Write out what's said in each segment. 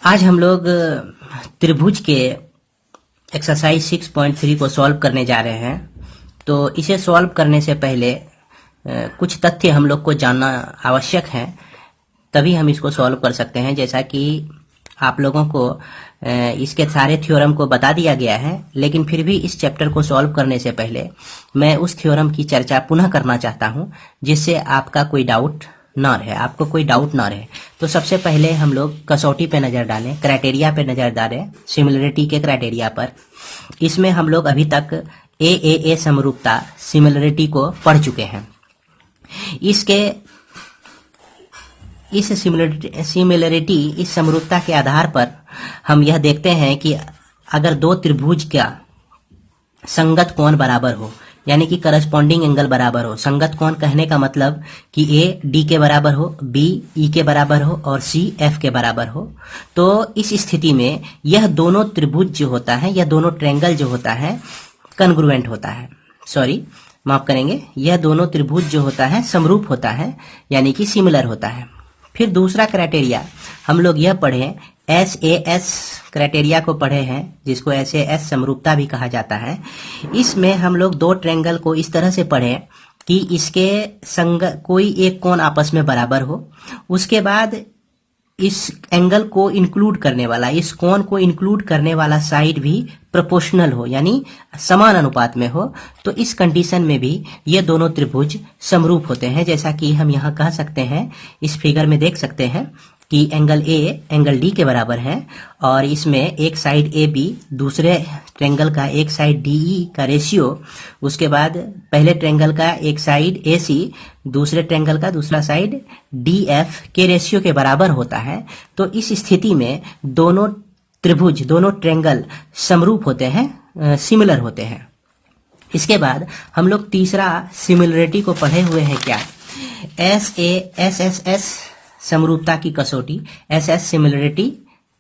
आज हम लोग त्रिभुज के एक्सरसाइज 6.3 को सॉल्व करने जा रहे हैं। तो इसे सॉल्व करने से पहले कुछ तथ्य हम लोग को जानना आवश्यक है, तभी हम इसको सॉल्व कर सकते हैं। जैसा कि आप लोगों को इसके सारे थ्योरम को बता दिया गया है, लेकिन फिर भी इस चैप्टर को सॉल्व करने से पहले मैं उस थ्योरम की चर्चा पुनः करना चाहता हूं, जिससे आपका कोई डाउट ना रहे, आपको कोई डाउट ना रहे। तो सबसे पहले हम लोग कसौटी पे नजर डालें, क्राइटेरिया पे नजर डालें, सिमिलरिटी के क्राइटेरिया पर। इसमें हम लोग अभी तक ए समरूपता सिमिलरिटी को पढ़ चुके हैं। इस सिमिलरिटी इस समरूपता के आधार पर हम यह देखते हैं कि अगर दो त्रिभुज का संगत कोण बराबर हो, यानी कि करस्पॉन्डिंग एंगल बराबर हो। संगत कोण कहने का मतलब कि ए डी के बराबर हो, बी ई के बराबर हो और सी एफ के बराबर हो। तो इस स्थिति में यह दोनों त्रिभुज जो होता है, यह दोनों ट्रायंगल जो होता है कन्ग्रुएंट होता है, माफ करेंगे, यह दोनों त्रिभुज जो होता है समरूप होता है, यानी कि सिमिलर होता है। फिर दूसरा क्राइटेरिया हम लोग यह पढ़े, SAS क्राइटेरिया को पढ़े हैं, जिसको SAS समरूपता भी कहा जाता है। इसमें हम लोग दो ट्रायंगल को इस तरह से पढ़े कि इसके कोई एक कोण आपस में बराबर हो, उसके बाद इस एंगल को इंक्लूड करने वाला, इस कोण को इंक्लूड करने वाला साइड भी प्रोपोर्शनल हो, यानी समान अनुपात में हो। तो इस कंडीशन में भी ये दोनों त्रिभुज समरूप होते हैं। जैसा कि हम यहाँ कह सकते हैं, इस फिगर में देख सकते हैं कि एंगल ए एंगल डी के बराबर है, और इसमें एक साइड ए बी, दूसरे ट्रायंगल का एक साइड डी ई का रेशियो, उसके बाद पहले ट्रायंगल का एक साइड ए सी, दूसरे ट्रायंगल का दूसरा साइड डी एफ के रेशियो के बराबर होता है। तो इस स्थिति में दोनों त्रिभुज, दोनों ट्रायंगल समरूप होते हैं, सिमिलर होते हैं। इसके बाद हम लोग तीसरा सिमिलरिटी को पढ़े हुए हैं, क्या, SASS समरूपता की कसौटी, SS सिमिलरिटी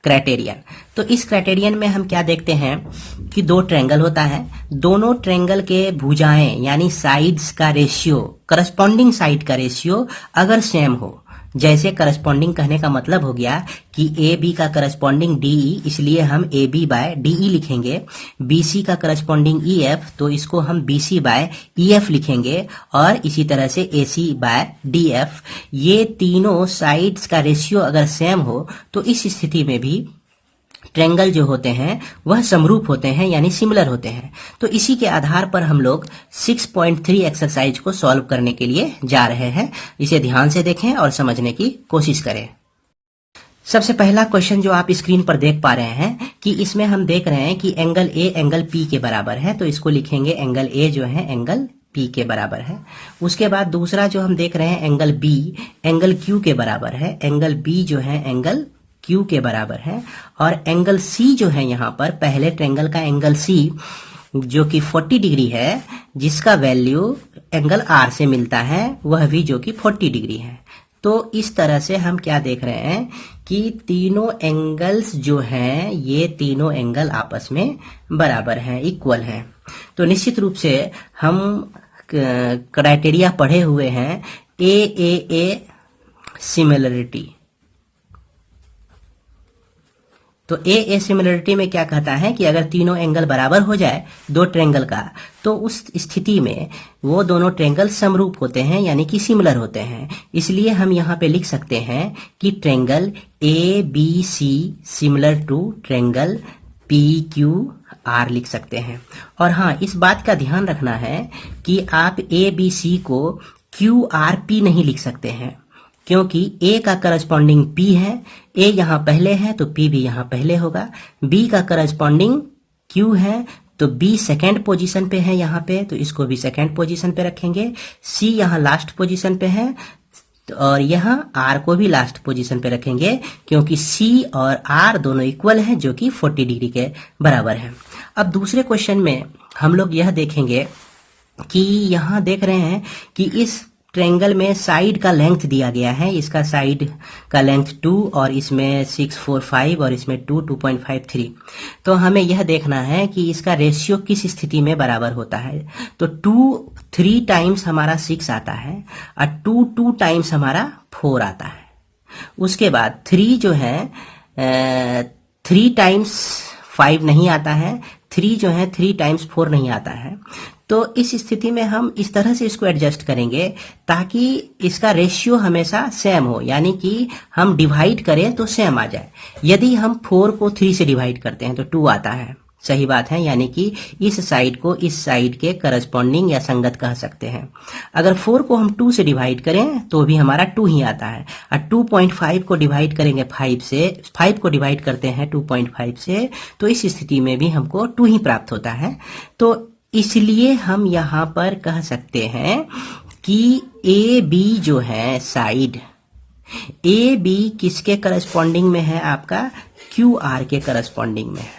क्राइटेरियन। तो इस क्राइटेरियन में हम क्या देखते हैं कि दो ट्रायंगल होता है, दोनों ट्रायंगल के भुजाएं यानी साइड्स का रेशियो, करस्पॉन्डिंग साइड का रेशियो अगर सेम हो, जैसे करस्पॉन्डिंग कहने का मतलब हो गया कि ए बी का करस्पॉन्डिंग डी ई, इसलिए हम A B by D E लिखेंगे। बी सी का करस्पॉन्डिंग ई एफ, तो इसको हम B C by E F लिखेंगे, और इसी तरह से A C by D F. ये तीनों साइड्स का रेशियो अगर सेम हो, तो इस स्थिति में भी ट्रायंगल जो होते हैं वह समरूप होते हैं, यानी सिमिलर होते हैं। तो इसी के आधार पर हम लोग 6.3 एक्सरसाइज को सॉल्व करने के लिए जा रहे हैं। इसे ध्यान से देखें और समझने की कोशिश करें। सबसे पहला क्वेश्चन जो आप स्क्रीन पर देख पा रहे हैं कि इसमें हम देख रहे हैं कि एंगल ए एंगल पी के बराबर है, तो इसको लिखेंगे एंगल ए जो है एंगल पी के बराबर है। उसके बाद दूसरा जो हम देख रहे हैं एंगल बी एंगल क्यू के बराबर है, एंगल बी जो है एंगल क्यू के बराबर है। और एंगल सी जो है यहाँ पर पहले ट्रायंगल का एंगल सी जो कि 40 डिग्री है, जिसका वैल्यू एंगल आर से मिलता है, वह भी जो कि 40 डिग्री है। तो इस तरह से हम क्या देख रहे हैं कि तीनों एंगल्स जो हैं, ये तीनों एंगल आपस में बराबर हैं, इक्वल हैं। तो निश्चित रूप से हम क्राइटेरिया पढ़े हुए हैं ए सिमिलरिटी। तो ए सिमिलरिटी में क्या कहता है कि अगर तीनों एंगल बराबर हो जाए दो ट्रायंगल का, तो उस स्थिति में वो दोनों ट्रायंगल समरूप होते हैं, यानी कि सिमिलर होते हैं। इसलिए हम यहाँ पे लिख सकते हैं कि triangle ABC similar to triangle PQR लिख सकते हैं। और हाँ, इस बात का ध्यान रखना है कि आप ABC को QRP नहीं लिख सकते हैं, क्योंकि A का करस्पॉन्डिंग P है, A यहाँ पहले है तो P भी यहाँ पहले होगा। B का करस्पॉन्डिंग Q है तो B सेकेंड पोजीशन पे है यहाँ पे, तो इसको भी सेकेंड पोजीशन पे रखेंगे। C यहाँ लास्ट पोजीशन पे है, और यहाँ R को भी लास्ट पोजीशन पे रखेंगे, क्योंकि C और R दोनों इक्वल हैं, जो कि 40 डिग्री के बराबर है। अब दूसरे क्वेश्चन में हम लोग यह देखेंगे कि यहाँ देख रहे हैं कि इस ट्रायंगल में साइड का लेंथ दिया गया है, इसका साइड का लेंथ 2 और इसमें 645 और इसमें 2.53। तो हमें यह देखना है कि इसका रेशियो किस स्थिति में बराबर होता है। तो 2 3 टाइम्स हमारा 6 आता है और 2 2 टाइम्स हमारा 4 आता है। उसके बाद 3 जो है 3 टाइम्स 5 नहीं आता है, 3 जो है 3 टाइम्स 4 नहीं आता है। तो इस स्थिति में हम इस तरह से इसको एडजस्ट करेंगे ताकि इसका रेशियो हमेशा सेम हो, यानी कि हम डिवाइड करें तो सेम आ जाए। यदि हम 4 को 3 से डिवाइड करते हैं तो 2 आता है, सही बात है, यानी कि इस साइड को इस साइड के करस्पॉन्डिंग या संगत कह सकते हैं। अगर 4 को हम 2 से डिवाइड करें तो भी हमारा 2 ही आता है, और 2.5 को डिवाइड करेंगे 5 से, 5 को डिवाइड करते हैं 2.5 से, तो इस स्थिति में भी हमको 2 ही प्राप्त होता है। तो इसलिए हम यहाँ पर कह सकते हैं कि ए बी जो है साइड, ए बी किसके करस्पॉन्डिंग में है, आपका क्यू आर के करस्पॉन्डिंग में है।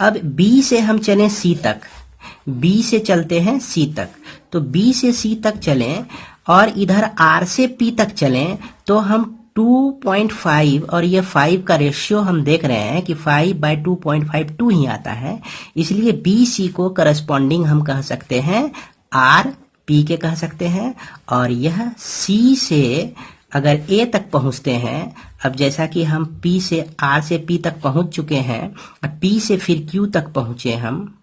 अब बी से हम चलें सी तक, बी से चलते हैं सी तक, तो बी से सी तक चलें और इधर आर से पी तक चलें तो हम 2.5 और ये 5 का रेशियो हम देख रहे हैं कि 5/2.5 2 ही आता है, इसलिए बी सी को करस्पॉन्डिंग हम कह सकते हैं आर पी के कह सकते हैं। और यह सी से अगर ए तक पहुंचते हैं, अब जैसा कि हम पी से आर से पी तक पहुंच चुके हैं और पी से फिर क्यू तक पहुंचे हम,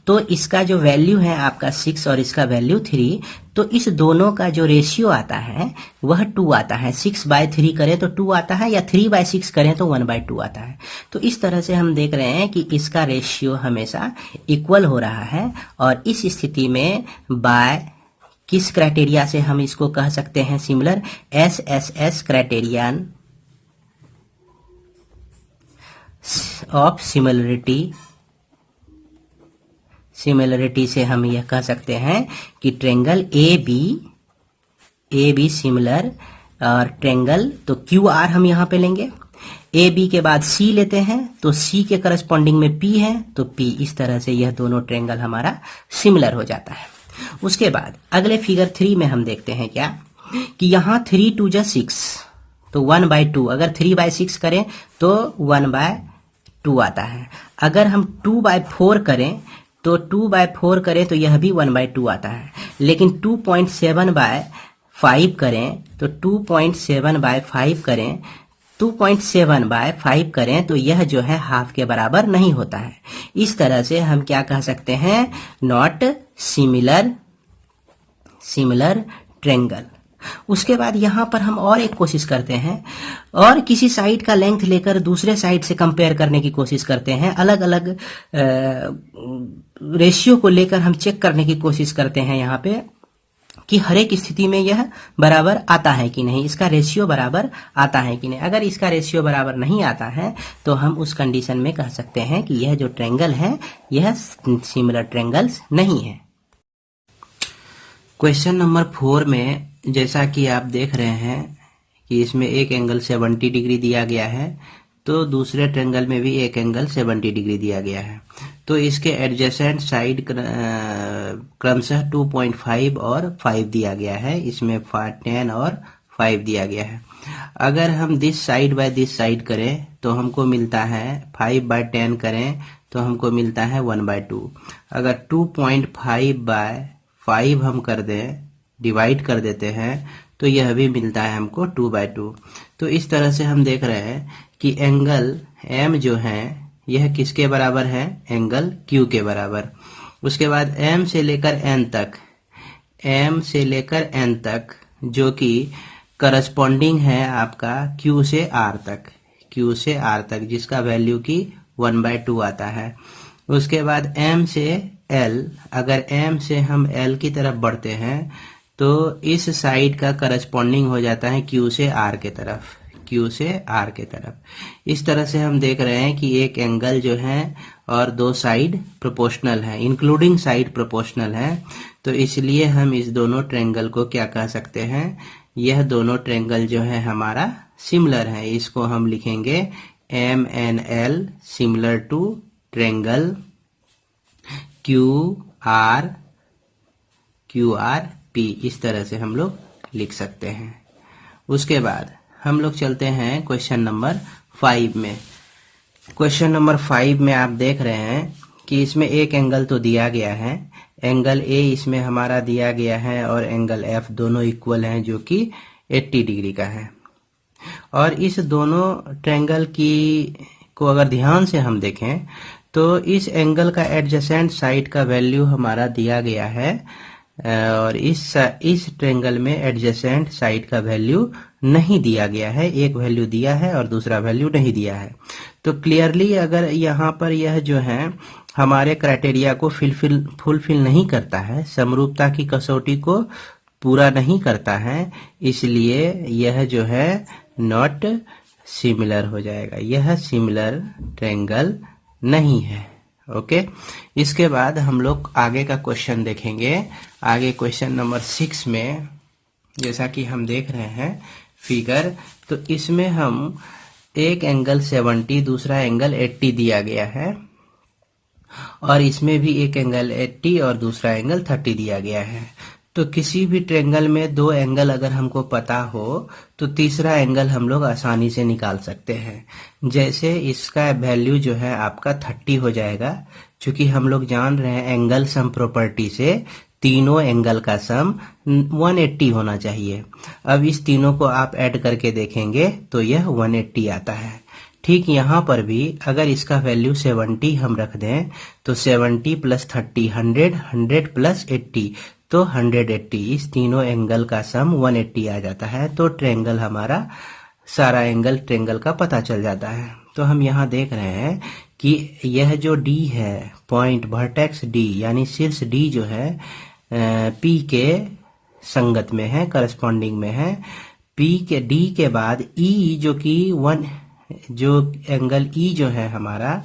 तो इसका जो वैल्यू है आपका 6 और इसका वैल्यू 3, तो इस दोनों का जो रेशियो आता है वह 2 आता है। 6/3 करें तो 2 आता है, या 3/6 करें तो 1/2 आता है। तो इस तरह से हम देख रहे हैं कि इसका रेशियो हमेशा इक्वल हो रहा है। और इस स्थिति में बाय किस क्राइटेरिया से हम इसको कह सकते हैं similar, SSS criterion of similarity से हम यह कह सकते हैं कि ट्रेंगल ए बी सिमिलर, और ट्रेंगल तो क्यू आर हम यहाँ पे लेंगे, ए बी के बाद सी लेते हैं तो सी के करस्पॉन्डिंग में पी है तो पी, इस तरह से यह दोनों ट्रेंगल हमारा सिमिलर हो जाता है। उसके बाद अगले फिगर 3 में हम देखते हैं क्या कि यहाँ 3 2 जा 6 तो 1/2, अगर 3/6 करें तो 1/2 आता है। अगर हम 2/4 करें तो 2/4 करें तो यह भी 1/2 आता है। लेकिन 2.7/5 करें तो 2.7/5 करें 2.7/5 करें तो यह जो है हाफ के बराबर नहीं होता है। इस तरह से हम क्या कह सकते हैं, नॉट सिमिलर ट्रेंगल। उसके बाद यहाँ पर हम और एक कोशिश करते हैं और किसी साइड का लेंथ लेकर दूसरे साइड से कंपेयर करने की कोशिश करते हैं, अलग अलग रेशियो को लेकर हम चेक करने की कोशिश करते हैं यहाँ पे कि हर एक स्थिति में यह बराबर आता है कि नहीं, इसका रेशियो बराबर आता है कि नहीं। अगर इसका रेशियो बराबर नहीं आता है तो हम उस कंडीशन में कह सकते हैं कि यह जो ट्रेंगल है यह सिमिलर ट्रेंगल्स नहीं है। क्वेश्चन नंबर 4 में जैसा कि आप देख रहे हैं कि इसमें एक एंगल 70 डिग्री दिया गया है, तो दूसरे ट्रेंगल में भी एक एंगल 70 डिग्री दिया गया है। तो इसके एडजेसेंट साइड क्रमशः 2.5 और 5 दिया गया है, इसमें 10 और 5 दिया गया है। अगर हम this side by this side करें तो हमको मिलता है 5/10 करें तो हमको मिलता है 1/2। अगर 2.5/5 हम कर दें, डिवाइड कर देते हैं तो यह भी मिलता है हमको 2/2। तो इस तरह से हम देख रहे हैं कि एंगल M जो है यह किसके बराबर है, एंगल Q के बराबर। उसके बाद M से लेकर N तक जो कि करस्पॉन्डिंग है आपका Q से R तक जिसका वैल्यू की 1/2 आता है। उसके बाद M से L, अगर M से हम L की तरफ बढ़ते हैं तो इस साइड का करस्पॉन्डिंग हो जाता है Q से R के तरफ। इस तरह से हम देख रहे हैं कि एक एंगल जो है और दो साइड प्रोपोर्शनल है, इंक्लूडिंग साइड प्रोपोर्शनल है। तो इसलिए हम इस दोनों ट्रेंगल को क्या कह सकते हैं, यह दोनों ट्रेंगल जो है हमारा सिमिलर है। इसको हम लिखेंगे MNL similar to triangle QRP, इस तरह से हम लोग लिख सकते हैं। उसके बाद हम लोग चलते हैं क्वेश्चन नंबर 5 में। क्वेश्चन नंबर 5 में आप देख रहे हैं कि इसमें एक एंगल तो दिया गया है, एंगल A इसमें हमारा दिया गया है और एंगल F दोनों इक्वल हैं जो कि 80 डिग्री का है। और इस दोनों ट्रायंगल की को अगर ध्यान से हम देखें तो इस एंगल का एडजेसेंट साइड का वैल्यू हमारा दिया गया है और इस ट्रायंगल में एडजेसेंट साइड का वैल्यू नहीं दिया गया है। एक वैल्यू दिया है और दूसरा वैल्यू नहीं दिया है। तो क्लियरली अगर यहाँ पर यह जो है हमारे क्राइटेरिया को फुलफिल नहीं करता है, समरूपता की कसौटी को पूरा नहीं करता है, इसलिए यह जो है नॉट सिमिलर हो जाएगा। यह सिमिलर ट्रायंगल नहीं है। ओके, इसके बाद हम लोग आगे का क्वेश्चन देखेंगे। आगे क्वेश्चन नंबर 6 में जैसा कि हम देख रहे हैं फिगर, तो इसमें हम एक एंगल 70, दूसरा एंगल 80 दिया गया है और इसमें भी एक एंगल 80 और दूसरा एंगल 30 दिया गया है। तो किसी भी ट्रायंगल में दो एंगल अगर हमको पता हो तो तीसरा एंगल हम लोग आसानी से निकाल सकते हैं। जैसे इसका वैल्यू जो है आपका 30 हो जाएगा, क्योंकि हम लोग जान रहे हैं एंगल सम प्रॉपर्टी से तीनों एंगल का सम 180 होना चाहिए। अब इस तीनों को आप ऐड करके देखेंगे तो यह 180 आता है। ठीक यहाँ पर भी अगर इसका वैल्यू 70 हम रख दें तो 70 प्लस 30 100, 100 प्लस 80 तो 180, इस तीनों एंगल का सम 180 आ जाता है। तो ट्रायंगल हमारा सारा एंगल ट्रायंगल का पता चल जाता है। तो हम यहाँ देख रहे हैं कि यह जो D है, पॉइंट वर्टेक्स D यानी शीर्ष D जो है P के संगत में है, करस्पॉन्डिंग में है। D के बाद E जो एंगल E जो है हमारा,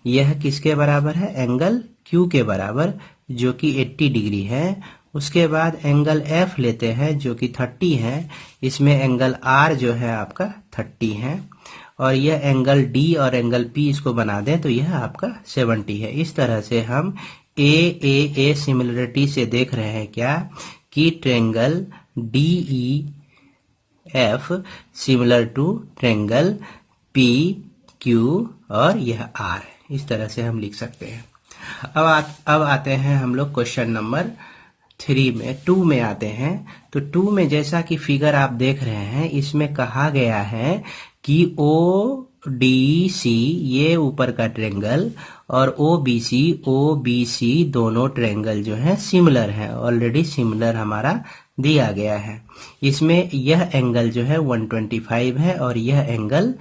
यह किसके बराबर है? एंगल Q के बराबर, जो कि 80 डिग्री है। उसके बाद एंगल F लेते हैं जो कि 30 है। इसमें एंगल R जो है आपका 30 है और यह एंगल D और एंगल P इसको बना दें तो यह आपका 70 है। इस तरह से हम A सिमिलरिटी से देख रहे हैं क्या कि triangle DEF similar to triangle PQ और यह R। इस तरह से हम लिख सकते हैं। अब आते हैं हम लोग क्वेश्चन नंबर 2 में आते हैं। तो 2 में जैसा कि फिगर आप देख रहे हैं, इसमें कहा गया है कि ODC ये ऊपर का ट्रायंगल और OBC दोनों ट्रायंगल जो है सिमिलर है। ऑलरेडी सिमिलर हमारा दिया गया है। इसमें यह एंगल जो है 125 है और यह एंगल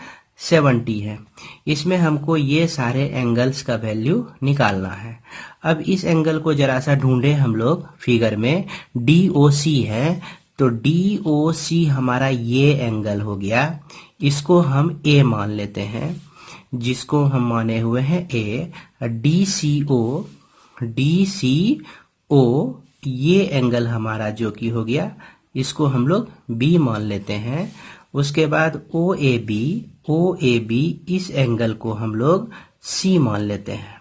70 है। इसमें हमको ये सारे एंगल्स का वैल्यू निकालना है। अब इस एंगल को जरा सा ढूंढे हम लोग। फिगर में DOC है, तो DOC हमारा ये एंगल हो गया। इसको हम A मान लेते हैं, जिसको हम माने हुए हैं A। DCO ये एंगल हमारा जो कि हो गया, इसको हम लोग B मान लेते हैं। उसके बाद OAB इस एंगल को हम लोग C मान लेते हैं।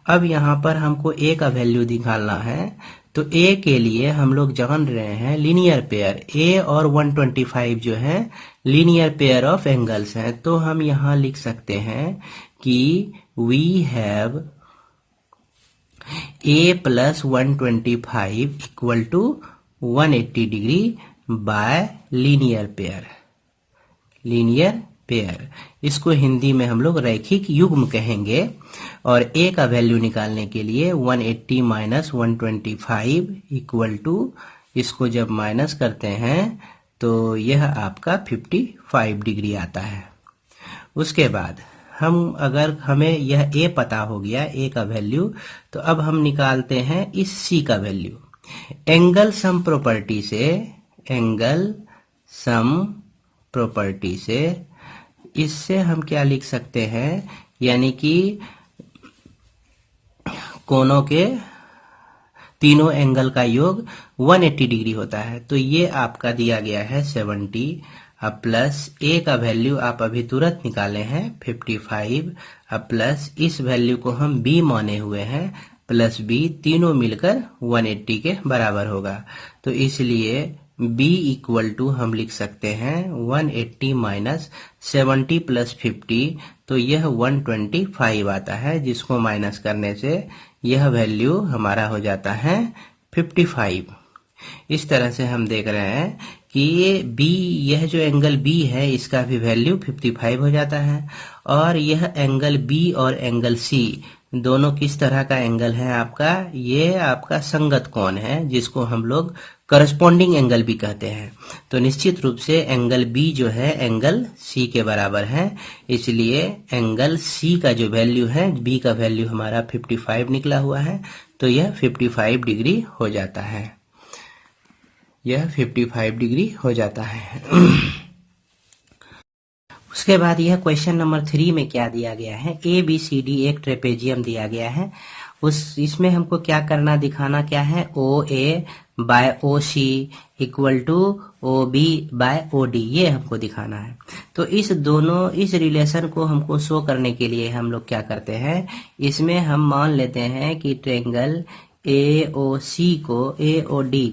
अब यहाँ पर हमको A का वैल्यू निकालना है। तो A के लिए हम लोग जान रहे हैं लीनियर पेयर, A और 125 जो है लीनियर पेयर ऑफ एंगल्स हैं। तो हम यहाँ लिख सकते हैं कि we have A plus 125 equal to 180 degree by linear pair. इसको हिंदी में हम लोग रैखिक युग्म कहेंगे। और A का वैल्यू निकालने के लिए 180 माइनस 125 इक्वल टू, इसको जब माइनस करते हैं तो यह आपका 55 डिग्री आता है। उसके बाद अगर हमें यह A पता हो गया, A का वैल्यू, तो अब हम निकालते हैं इस C का वैल्यू। एंगल सम प्रॉपर्टी से इससे हम क्या लिख सकते हैं, यानी कि कोनों के तीनों एंगल का योग 180 डिग्री होता है। तो ये आपका दिया गया है 70। अब प्लस A का वैल्यू आप अभी तुरंत निकाले हैं 55। अब प्लस इस वैल्यू को हम B माने हुए हैं, प्लस B, तीनों मिलकर 180 के बराबर होगा। तो इसलिए B इक्वल टू हम लिख सकते हैं 180 माइनस 70 प्लस 50, तो यह 125 आता है, जिसको माइनस करने से यह वैल्यू हमारा हो जाता है 55। इस तरह से हम देख रहे हैं कि ये बी, यह जो एंगल बी है इसका भी वैल्यू 55 हो जाता है। और यह एंगल बी और एंगल सी दोनों किस तरह का एंगल है आपका, ये आपका संगत कोण है, जिसको हम लोग करस्पॉन्डिंग एंगल भी कहते हैं। तो निश्चित रूप से एंगल बी जो है एंगल सी के बराबर है, इसलिए एंगल सी का जो वैल्यू है, बी का वैल्यू हमारा 55 निकला हुआ है, तो यह 55 डिग्री हो जाता है, यह 55 डिग्री हो जाता है। उसके बाद यह क्वेश्चन नंबर 3 में क्या दिया गया है, ए बी सी डी एक ट्रेपेजियम दिया गया है। इसमें हमको क्या करना, दिखाना क्या है, O A by O C equal to O B by O D, ये हमको दिखाना है। तो इस रिलेशन को हमको शो करने के लिए हम लोग क्या करते हैं, इसमें हम मान लेते हैं कि ट्रेंगल ए ओ डी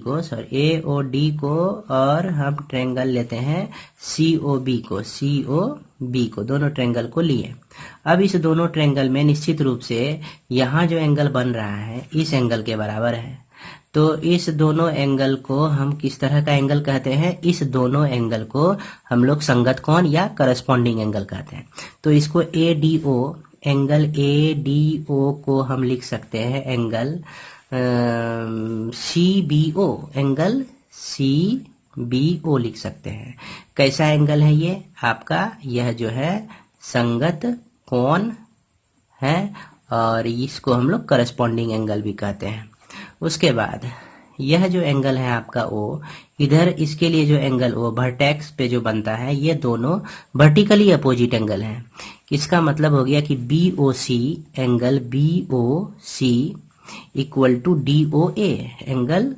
को और हम ट्रेंगल लेते हैं सी ओ बी को, दोनों ट्रेंगल को लिए। अब इस दोनों ट्रेंगल में निश्चित रूप से यहाँ जो एंगल बन रहा है इस एंगल के बराबर है। तो इस दोनों एंगल को हम किस तरह का एंगल कहते हैं, इस दोनों एंगल को हम लोग संगत कोण या करस्पॉन्डिंग एंगल कहते हैं। तो इसको एंगल ए डी ओ को हम लिख सकते हैं एंगल CBO, एंगल CBO लिख सकते हैं। कैसा एंगल है ये आपका, यह जो है संगत कोण है और इसको हम लोग करस्पॉन्डिंग एंगल भी कहते हैं। उसके बाद यह जो एंगल है आपका O, इधर इसके लिए जो एंगल O वर्टेक्स पे जो बनता है, ये दोनों वर्टिकली अपोजिट एंगल हैं। इसका मतलब हो गया कि BOC, angle BOC equal to DOA, angle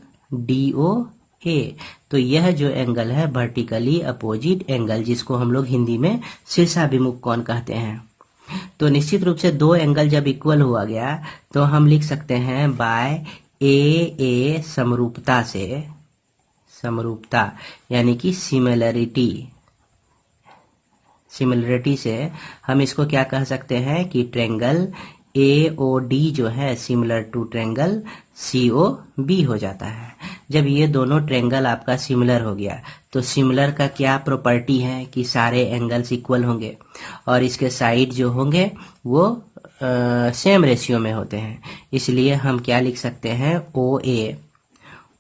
DOA। तो यह जो एंगल है वर्टिकली अपोजिट एंगल, जिसको हम लोग हिंदी में शीर्षाभिमुख कोण कहते हैं। तो निश्चित रूप से दो एंगल जब इक्वल हुआ गया तो हम लिख सकते हैं बाय ए समरूपता यानी कि सिमिलरिटी से हम इसको क्या कह सकते हैं कि ट्रेंगल AOD जो है सिमिलर टू ट्रेंगल COB हो जाता है। जब ये दोनों ट्रेंगल आपका सिमिलर हो गया तो सिमिलर का क्या प्रॉपर्टी है कि सारे एंगल्स इक्वल होंगे और इसके साइड जो होंगे वो सेम रेशियो में होते हैं। इसलिए हम क्या लिख सकते हैं,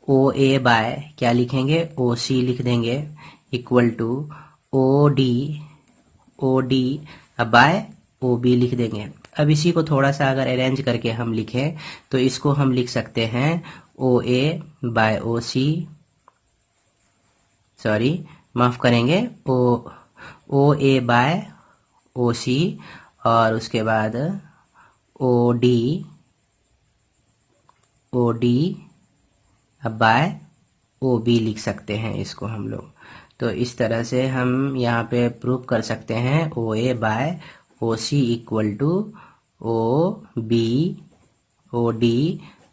OA बाय क्या लिखेंगे, OC लिख देंगे equal to OD by OB लिख देंगे। अब इसी को थोड़ा सा अगर अरेंज करके हम लिखें तो इसको हम लिख सकते हैं OA बाय OC, माफ करेंगे, OA बाय OC और उसके बाद OD बाय OB लिख सकते हैं इसको हम लोग। तो इस तरह से हम यहाँ पे प्रूव कर सकते हैं OA by OC equal to OD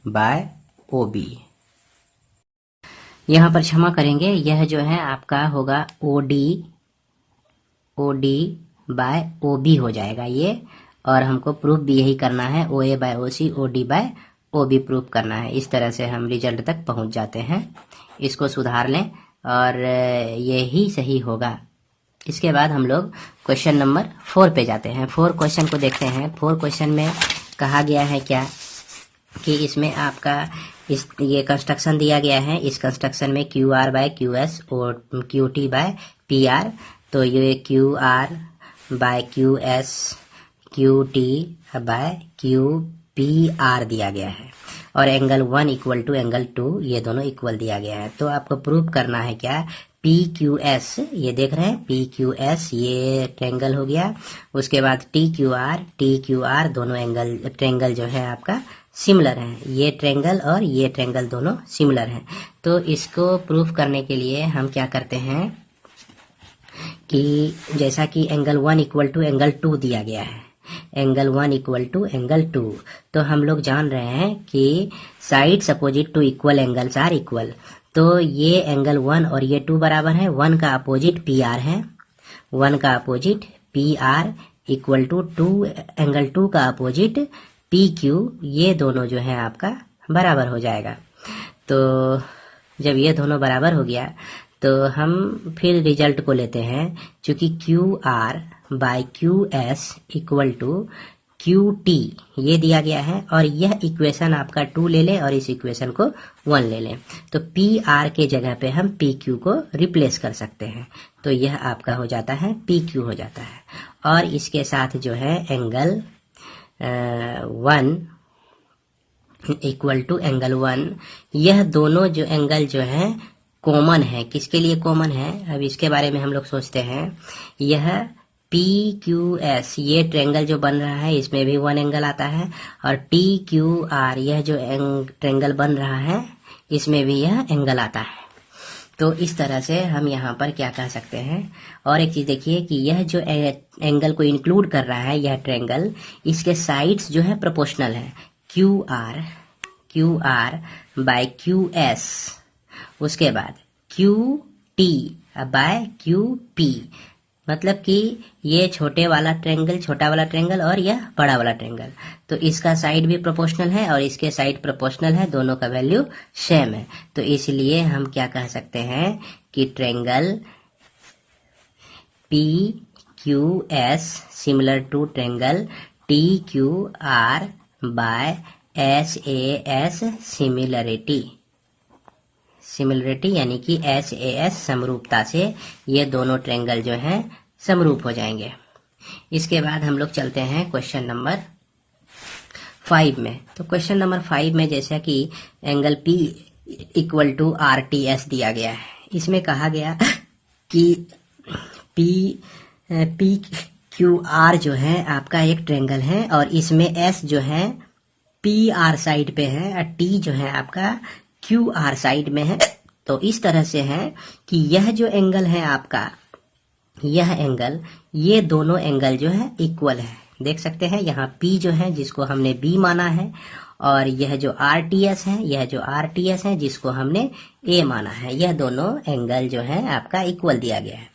by OB। यहाँ पर क्षमा करेंगे, यह जो है आपका होगा OD बाय OB हो जाएगा ये, और हमको प्रूफ भी यही करना है, OA by OC OD by OB proof करना है। इस तरह से हम रिजल्ट तक पहुंच जाते हैं। इसको सुधार लें और यही सही होगा। इसके बाद हम लोग क्वेश्चन नंबर 4 पे जाते हैं। 4 क्वेश्चन को देखते हैं। 4 क्वेश्चन में कहा गया है क्या कि इसमें आपका ये कंस्ट्रक्शन दिया गया है। इस कंस्ट्रक्शन में QR बाय QS और QT बाय PR, तो ये QR by QS QT by QPR दिया गया है और एंगल 1 इक्वल टू एंगल 2, ये दोनों इक्वल दिया गया है। तो आपको प्रूव करना है क्या, PQS, ये देख रहे हैं PQS, ये ट्रेंगल हो गया। उसके बाद TQR दोनों ट्रेंगल जो है आपका सिमिलर हैं। ये ट्रेंगल और ये ट्रेंगल दोनों सिमिलर हैं। तो इसको प्रूफ करने के लिए हम क्या करते हैं कि जैसा कि एंगल 1 इक्वल टू एंगल 2 दिया गया है, एंगल 1 इक्वल टू एंगल 2, तो हम लोग जान रहे हैं कि sides opposite to equal angles are equal. तो ये एंगल 1 और ये 2 बराबर है। 1 का अपोजिट PR है, 1 का opposite PR equal to 2 angle 2 का अपोजिट PQ, ये दोनों जो है आपका बराबर हो जाएगा। तो जब ये दोनों बराबर हो गया तो हम फिर रिजल्ट को लेते हैं, चूंकि Q R by Q S equal to Q T ये दिया गया है, और यह इक्वेशन आपका 2 ले लें और इस इक्वेशन को 1 ले लें, तो पी आर के जगह पे हम पी क्यू को रिप्लेस कर सकते हैं, तो यह आपका हो जाता है पी क्यू हो जाता है। और इसके साथ जो है एंगल 1 इक्वल टू एंगल 1, यह दोनों जो एंगल जो है कॉमन है। किसके लिए कॉमन है, अब इसके बारे में हम लोग सोचते हैं। यह पी क्यू एस ये ट्रेंगल जो बन रहा है इसमें भी 1 एंगल आता है, और टी क्यू आर यह जो ट्रेंगल बन रहा है इसमें भी यह एंगल आता है। तो इस तरह से हम यहाँ पर क्या कह सकते हैं। और एक चीज देखिए कि यह जो एंगल को इंक्लूड कर रहा है यह ट्रेंगल, इसके साइड्स जो है प्रोपोर्शनल है, Q R by Q S, उसके बाद Q T by Q P, मतलब कि ये छोटा वाला ट्रेंगल और यह बड़ा वाला ट्रेंगल, तो इसका साइड भी प्रोपोर्शनल है और इसके साइड प्रोपोर्शनल है, दोनों का वैल्यू सेम है। तो इसलिए हम क्या कह सकते हैं कि triangle P Q S similar to triangle T Q R by S A S similarity यानी कि एस ए एस समरूपता से ये दोनों ट्रेंगल जो हैं समरूप हो जाएंगे। इसके बाद हम लोग चलते हैं क्वेश्चन नंबर 5 में। तो क्वेश्चन नंबर 5 में जैसा कि angle P equal to R T S दिया गया है, इसमें कहा गया कि पी क्यू आर जो है आपका एक ट्रेंगल है और इसमें S जो है पी आर साइड पे है और T जो है आपका क्यू आर साइड में है। तो इस तरह से है कि यह जो एंगल है आपका, यह एंगल, ये दोनों एंगल जो है इक्वल है। देख सकते हैं यहाँ P जो है जिसको हमने B माना है, और यह जो RTS है जिसको हमने A माना है, यह दोनों एंगल जो है आपका इक्वल दिया गया है।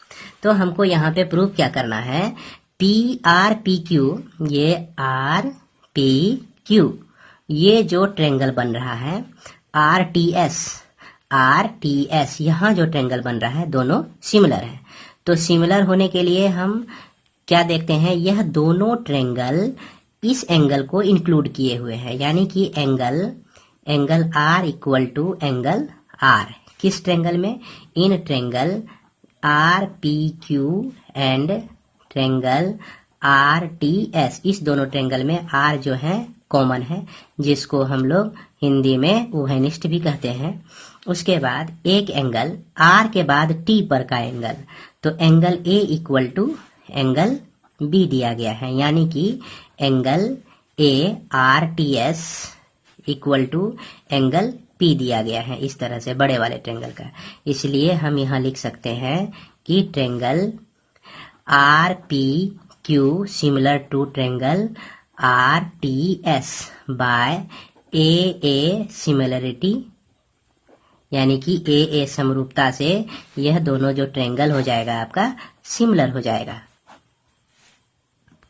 तो हमको यहाँ पे प्रूव क्या करना है, PRPQ, ये RPQ, ये जो ट्रेंगल बन रहा है RTS यहाँ जो ट्रेंगल बन रहा है दोनों सिमिलर है। तो सिमिलर होने के लिए हम क्या देखते हैं, यह दोनों ट्रेंगल इस एंगल को इंक्लूड किए हुए हैं, यानी कि angle R equal to angle R, किस ट्रेंगल में, इन triangle RPQ and triangle RTS, इस दोनों ट्रेंगल में R जो है कॉमन है, जिसको हम लोग हिंदी में उभयनिष्ठ भी कहते हैं। उसके बाद एक एंगल R के बाद T पर का एंगल, तो angle A equal to angle B दिया गया है, यानी कि angle ARTS equal to angle P दिया गया है, इस तरह से बड़े वाले ट्रेंगल का। इसलिए हम यहाँ लिख सकते हैं कि triangle RPQ similar to triangle RTS by AA similarity, यानी कि AA समरूपता से यह दोनों जो ट्रेंगल हो जाएगा आपका सिमिलर हो जाएगा।